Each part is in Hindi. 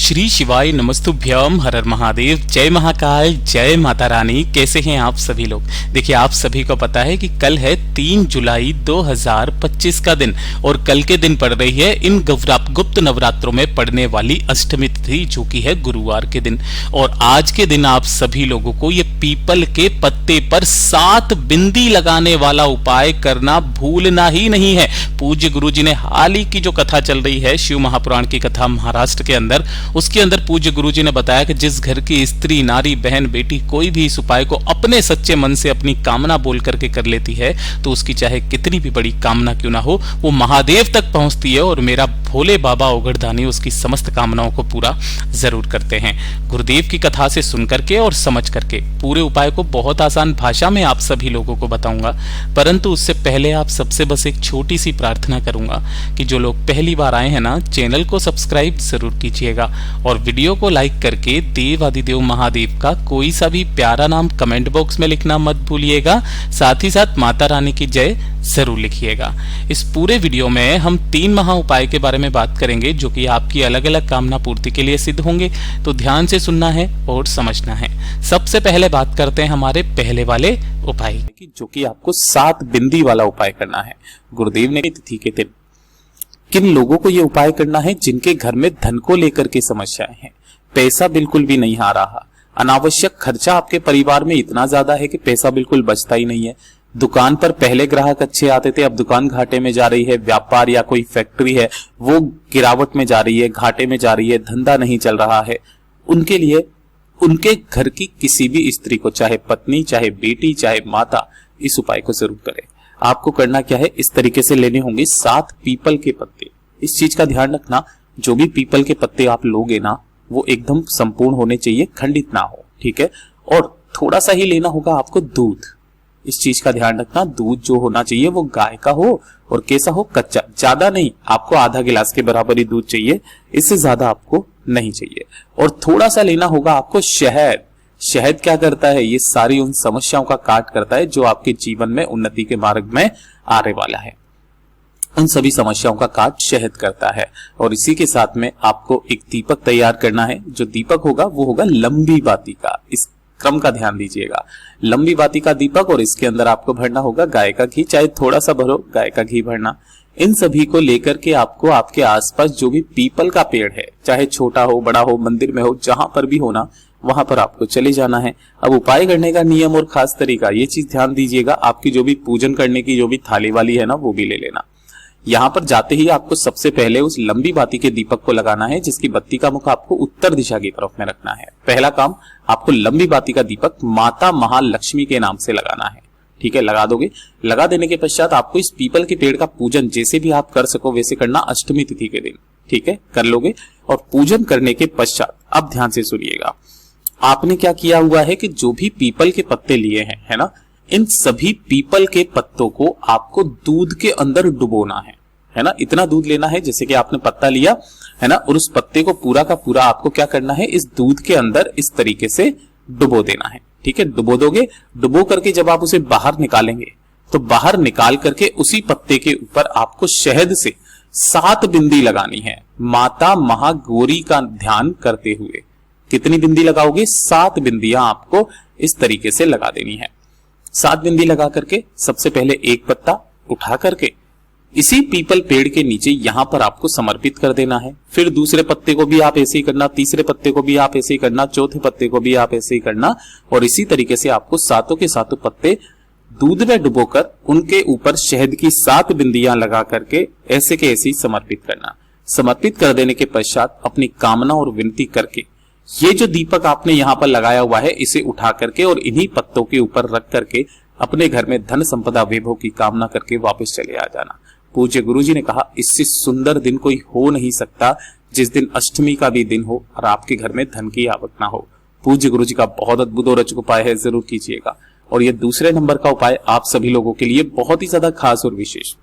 श्री शिवाय नमस्तुभ्यम, हर हर महादेव, जय महाकाल, जय माता रानी। कैसे हैं आप सभी लोग? देखिए, आप सभी को पता है कि कल है 3 जुलाई 2025 का दिन और कल के दिन पड़ रही है इन गुप्त नवरात्रों में पड़ने वाली अष्टमी तिथि, जो कि है गुरुवार के दिन। और आज के दिन आप सभी लोगों को ये पीपल के पत्ते पर 7 बिंदी लगाने वाला उपाय करना भूलना ही नहीं है। पूज्य गुरु जी ने हाल ही की जो कथा चल रही है, शिव महापुराण की कथा महाराष्ट्र के अंदर, उसके अंदर पूज्य गुरुजी ने बताया कि जिस घर की स्त्री, नारी, बहन, बेटी कोई भी इस उपाय को अपने सच्चे मन से अपनी कामना बोल करके कर लेती है तो उसकी चाहे कितनी भी बड़ी कामना क्यों ना हो, वो महादेव तक पहुंचती है और मेरा भोले बाबा ओगड़धानी उसकी समस्त कामनाओं को पूरा जरूर करते हैं। गुरुदेव की कथा से सुन करके और समझ करके पूरे उपाय को बहुत आसान भाषा में आप सभी लोगों को बताऊंगा, परंतु उससे पहले आप सबसे बस एक छोटी सी प्रार्थना करूंगा कि जो लोग पहली बार आए हैं ना, चैनल को सब्सक्राइब जरूर कीजिएगा और वीडियो को लाइक करके देव आदिदेव महादेव का कोई सा भी प्यारा नाम कमेंट बॉक्स में लिखना मत भूलिएगा। साथ ही साथ माता रानी की जय जरूर लिखिएगा। इस पूरे वीडियो में हम 3 महा उपाय के बारे में बात करेंगे जो कि आपकी अलग अलग कामना पूर्ति के लिए सिद्ध होंगे, तो ध्यान से सुनना है और समझना है। सबसे पहले बात करते हैं हमारे पहले वाले उपाय की, जो कि आपको 7 बिंदी वाला उपाय करना है। गुरुदेव ने तिथि के दिन किन लोगों को यह उपाय करना है? जिनके घर में धन को लेकर के समस्याएं हैं, पैसा बिल्कुल भी नहीं आ रहा, अनावश्यक खर्चा आपके परिवार में इतना ज्यादा है कि पैसा बिल्कुल बचता ही नहीं है। दुकान पर पहले ग्राहक अच्छे आते थे, अब दुकान घाटे में जा रही है। व्यापार या कोई फैक्ट्री है वो गिरावट में जा रही है, घाटे में जा रही है, धंधा नहीं चल रहा है। उनके लिए उनके घर की किसी भी स्त्री को, चाहे पत्नी, चाहे बेटी, चाहे माता, इस उपाय को जरूर करें। आपको करना क्या है, इस तरीके से लेने होंगे 7 पीपल के पत्ते। इस चीज का ध्यान रखना, जो भी पीपल के पत्ते आप लोगे ना, वो एकदम संपूर्ण होने चाहिए, खंडित ना हो, ठीक है। और थोड़ा सा ही लेना होगा आपको दूध। इस चीज का ध्यान रखना, दूध जो होना चाहिए वो गाय का हो और कैसा हो, कच्चा, ज्यादा नहीं। आपको आधा गिलास के बराबर ही दूध चाहिए, इससे ज्यादा आपको नहीं चाहिए। और थोड़ा सा लेना होगा आपको शहद। शहद क्या करता है? ये सारी उन समस्याओं का काट करता है जो आपके जीवन में उन्नति के मार्ग में आने वाला है। उन सभी समस्याओं का काट शहद करता है। और इसी के साथ में आपको एक दीपक तैयार करना है। जो दीपक होगा वो होगा लंबी बाती का। इस क्रम का ध्यान दीजिएगा, लंबी बाती का दीपक, और इसके अंदर आपको भरना होगा गाय का घी। चाहे थोड़ा सा भरो, गाय का घी भरना। इन सभी को लेकर के आपको आपके आसपास जो भी पीपल का पेड़ है, चाहे छोटा हो, बड़ा हो, मंदिर में हो, जहां पर भी होना, वहां पर आपको चले जाना है। अब उपाय करने का नियम और खास तरीका, ये चीज ध्यान दीजिएगा। आपकी जो भी पूजन करने की जो भी थाली वाली है ना, वो भी ले लेना। यहां पर जाते ही आपको सबसे पहले उस लंबी बाती के दीपक को लगाना है, जिसकी बत्ती का मुख आपको उत्तर दिशा की तरफ में रखना है। पहला काम, आपको लंबी बाती का दीपक माता महालक्ष्मी के नाम से लगाना है, ठीक है। लगा दोगे। लगा देने के पश्चात आपको इस पीपल के पेड़ का पूजन जैसे भी आप कर सको वैसे करना, अष्टमी तिथि के दिन, ठीक है, कर लोगे। और पूजन करने के पश्चात अब ध्यान से सुनिएगा, आपने क्या किया हुआ है कि जो भी पीपल के पत्ते लिए हैं, है ना, इन सभी पीपल के पत्तों को आपको दूध के अंदर डुबोना है ना। इतना दूध लेना है जैसे कि आपने पत्ता लिया है ना, और उस पत्ते को पूरा का पूरा आपको क्या करना है, इस दूध के अंदर इस तरीके से डुबो देना है, ठीक है। डुबो दोगे। डुबो करके जब आप उसे बाहर निकालेंगे तो बाहर निकाल करके उसी पत्ते के ऊपर आपको शहद से 7 बिंदी लगानी है, माता महागौरी का ध्यान करते हुए। कितनी बिंदी लगाओगे? 7 बिंदियां आपको इस तरीके से लगा देनी है। 7 बिंदी लगा करके सबसे पहले एक पत्ता उठा करके इसी पीपल पेड़ के नीचे यहां पर आपको समर्पित कर देना है। फिर दूसरे पत्ते को भी आप ऐसे ही करना, तीसरे पत्ते को भी आप ऐसे ही करना, चौथे पत्ते को भी आप ऐसे ही करना, और इसी तरीके से आपको सातों के सातों पत्ते दूध में डुबोकर उनके ऊपर शहद की 7 बिंदियां लगा करके ऐसे के ऐसे ही समर्पित करना। समर्पित कर देने के पश्चात अपनी कामना और विनती करके ये जो दीपक आपने यहां पर लगाया हुआ है, इसे उठा करके और इन्हीं पत्तों के ऊपर रख करके अपने घर में धन संपदा वैभव की कामना करके वापस चले आ जाना। पूज्य गुरुजी ने कहा, इससे सुंदर दिन कोई हो नहीं सकता जिस दिन अष्टमी का भी दिन हो और आपके घर में धन की आवक ना हो। पूज्य गुरुजी का बहुत अद्भुत और अचूक उपाय है, जरूर कीजिएगा। और ये दूसरे नंबर का उपाय आप सभी लोगों के लिए बहुत ही ज्यादा खास और विशेष।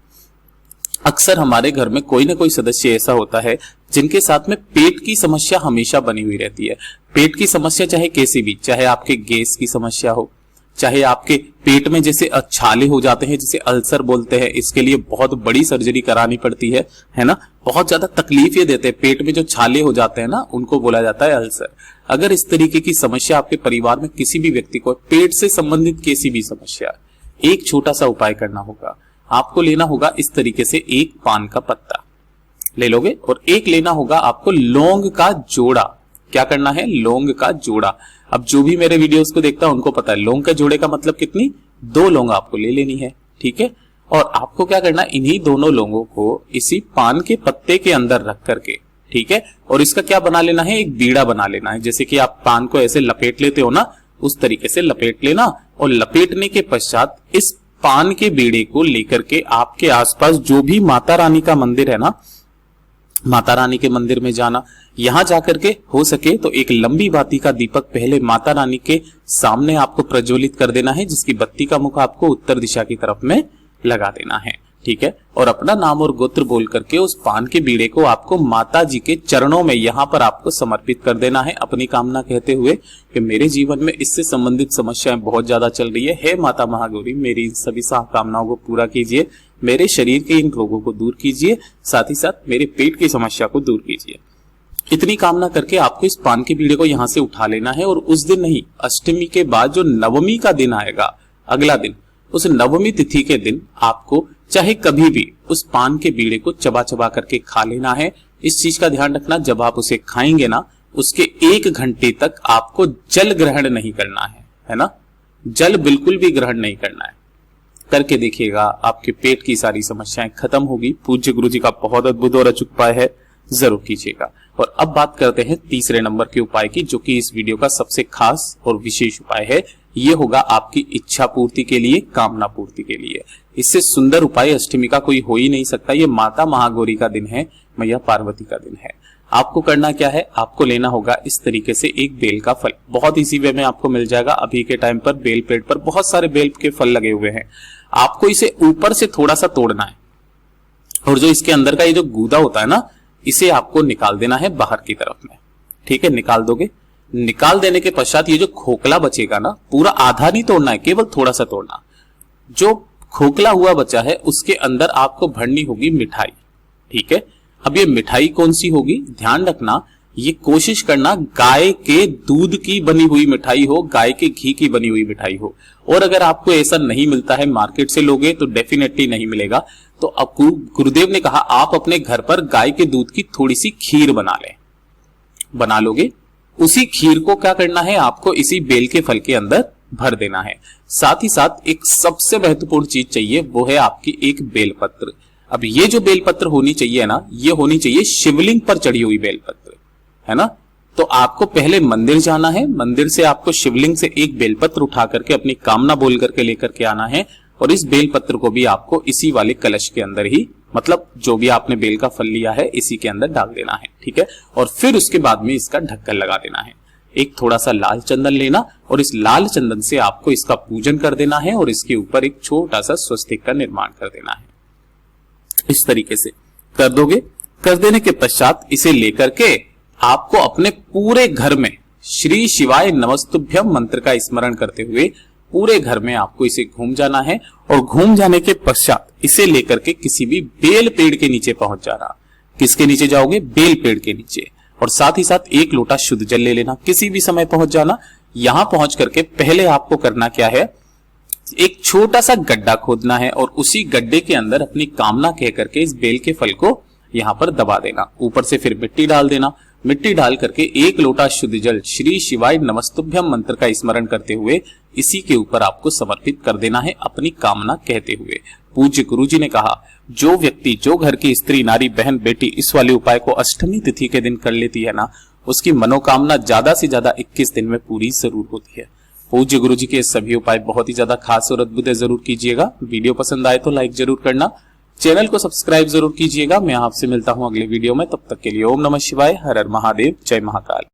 अक्सर हमारे घर में कोई ना कोई सदस्य ऐसा होता है जिनके साथ में पेट की समस्या हमेशा बनी हुई रहती है। पेट की समस्या चाहे कैसी भी, चाहे आपके गैस की समस्या हो, चाहे आपके पेट में जैसे छाले हो जाते हैं, जिसे अल्सर बोलते हैं, इसके लिए बहुत बड़ी सर्जरी करानी पड़ती है ना, बहुत ज्यादा तकलीफ ये देते हैं, पेट में जो छाले हो जाते हैं ना, उनको बोला जाता है अल्सर। अगर इस तरीके की समस्या आपके परिवार में किसी भी व्यक्ति को, पेट से संबंधित किसी भी समस्या, एक छोटा सा उपाय करना होगा। आपको लेना होगा इस तरीके से एक पान का पत्ता ले लोगे, और एक लेना होगा आपको लौंग का जोड़ा। क्या करना है? लौंग का जोड़ा। अब जो भी मेरे वीडियोस को देखता है उनको पता है लौंग के जोड़े का मतलब कितनी, 2 लौंग आपको ले लेनी है, ठीक है। और आपको क्या करना, इन्हीं दोनों लौंगों को इसी पान के पत्ते के अंदर रख करके, ठीक है, और इसका क्या बना लेना है, एक बीड़ा बना लेना है। जैसे कि आप पान को ऐसे लपेट लेते हो ना, उस तरीके से लपेट लेना, और लपेटने के पश्चात इस पान के बीड़े को लेकर के आपके आसपास जो भी माता रानी का मंदिर है ना, माता रानी के मंदिर में जाना। यहां जाकर के हो सके तो एक लंबी बाती का दीपक पहले माता रानी के सामने आपको प्रज्वलित कर देना है, जिसकी बत्ती का मुख आपको उत्तर दिशा की तरफ में लगा देना है, ठीक है। और अपना नाम और गोत्र बोल करके उस पान के बीड़े को आपको माता जी के चरणों में यहां पर आपको समर्पित कर देना है, अपनी कामना कहते हुए कि मेरे जीवन में इससे संबंधित समस्याएं बहुत ज्यादा चल रही है, हे माता महागौरी मेरी सभी कामनाओं को पूरा कीजिए, मेरे शरीर के इन रोगों को दूर कीजिए, साथ ही साथ मेरे पेट की समस्या को दूर कीजिए। इतनी कामना करके आपको इस पान के बीड़े को यहां से उठा लेना है, और उस दिन नहीं, अष्टमी के बाद जो नवमी का दिन आएगा, अगला दिन, उस नवमी तिथि के दिन आपको चाहे कभी भी उस पान के बीड़े को चबा चबा करके खा लेना है। इस चीज का ध्यान रखना, जब आप उसे खाएंगे ना, उसके 1 घंटे तक आपको जल ग्रहण नहीं करना है ना, जल बिल्कुल भी ग्रहण नहीं करना है। करके देखिएगा, आपके पेट की सारी समस्याएं खत्म होगी। पूज्य गुरु जी का बहुत अद्भुत और अचूक उपाय है, जरूर कीजिएगा। और अब बात करते हैं तीसरे नंबर के उपाय की, जो कि इस वीडियो का सबसे खास और विशेष उपाय है। ये होगा आपकी इच्छा पूर्ति के लिए, कामना पूर्ति के लिए। इससे सुंदर उपाय अष्टमी का कोई हो ही नहीं सकता। ये माता महागौरी का दिन है, मैया पार्वती का दिन है। आपको करना क्या है, आपको लेना होगा इस तरीके से एक बेल का फल। बहुत इजी वे में आपको मिल जाएगा। अभी के टाइम पर बेल पेड़ पर बहुत सारे बेल के फल लगे हुए हैं। आपको इसे ऊपर से थोड़ा सा तोड़ना है, और जो इसके अंदर का ये जो गूदा होता है ना, इसे आपको निकाल देना है बाहर की तरफ में, ठीक है। निकाल दोगे, निकाल देने के पश्चात ये जो खोखला बचेगा ना, पूरा आधा नहीं तोड़ना है, केवल थोड़ा सा तोड़ना। जो खोखला हुआ बचा है उसके अंदर आपको भरनी होगी मिठाई, ठीक है। अब ये मिठाई कौन सी होगी, ध्यान रखना, ये कोशिश करना गाय के दूध की बनी हुई मिठाई हो, गाय के घी की बनी हुई मिठाई हो। और अगर आपको ऐसा नहीं मिलता है, मार्केट से लोगे तो डेफिनेटली नहीं मिलेगा, तो अब गुरुदेव ने कहा आप अपने घर पर गाय के दूध की थोड़ी सी खीर बना लें। बना लोगे, उसी खीर को क्या करना है, आपको इसी बेल के फल के अंदर भर देना है। साथ ही साथ एक सबसे महत्वपूर्ण चीज चाहिए, वो है आपकी एक बेलपत्र। अब ये जो बेलपत्र होनी चाहिए ना, ये होनी चाहिए शिवलिंग पर चढ़ी हुई बेलपत्र, है ना। तो आपको पहले मंदिर जाना है, मंदिर से आपको शिवलिंग से एक बेलपत्र उठा करके अपनी कामना बोल करके लेकर के आना है, और इस बेलपत्र को भी आपको इसी वाले कलश के अंदर ही, मतलब जो भी आपने बेल का फल लिया है इसी के अंदर डाल देना है, ठीक है। और फिर उसके बाद में इसका ढक्कन लगा देना है। एक थोड़ा सा लाल चंदन लेना, और इस लाल चंदन से आपको इसका पूजन कर देना है, और इसके ऊपर एक छोटा सा स्वस्तिक का निर्माण कर देना है। इस तरीके से कर दोगे, कर देने के पश्चात इसे लेकर के आपको अपने पूरे घर में श्री शिवाय नमस्तुभ्यम मंत्र का स्मरण करते हुए पूरे घर में आपको इसे घूम जाना है, और घूम जाने के पश्चात इसे लेकर के किसी भी बेल पेड़ के नीचे पहुंच जाना। किसके नीचे जाओगे, बेल पेड़ के नीचे। और साथ ही साथ 1 लोटा शुद्ध जल ले लेना, किसी भी समय पहुंच जाना। यहां पहुंच करके पहले आपको करना क्या है, एक छोटा सा गड्ढा खोदना है, और उसी गड्ढे के अंदर अपनी कामना कह करके इस बेल के फल को यहां पर दबा देना। ऊपर से फिर मिट्टी डाल देना। मिट्टी डाल करके 1 लोटा शुद्ध जल श्री शिवाय नमस्तुभ्यम मंत्र का स्मरण करते हुए इसी के ऊपर आपको समर्पित कर देना है, अपनी कामना कहते हुए। पूज्य गुरु जी ने कहा, जो व्यक्ति, जो घर की स्त्री, नारी, बहन, बेटी इस वाले उपाय को अष्टमी तिथि के दिन कर लेती है ना, उसकी मनोकामना ज्यादा से ज्यादा 21 दिन में पूरी जरूर होती है। पूज्य गुरु जी के सभी उपाय बहुत ही ज्यादा खास और अद्भुत है, जरूर कीजिएगा। वीडियो पसंद आए तो लाइक जरूर करना, चैनल को सब्सक्राइब जरूर कीजिएगा। मैं आपसे मिलता हूं अगले वीडियो में, तब तक के लिए ओम नमः शिवाय, हर हर महादेव, जय महाकाल।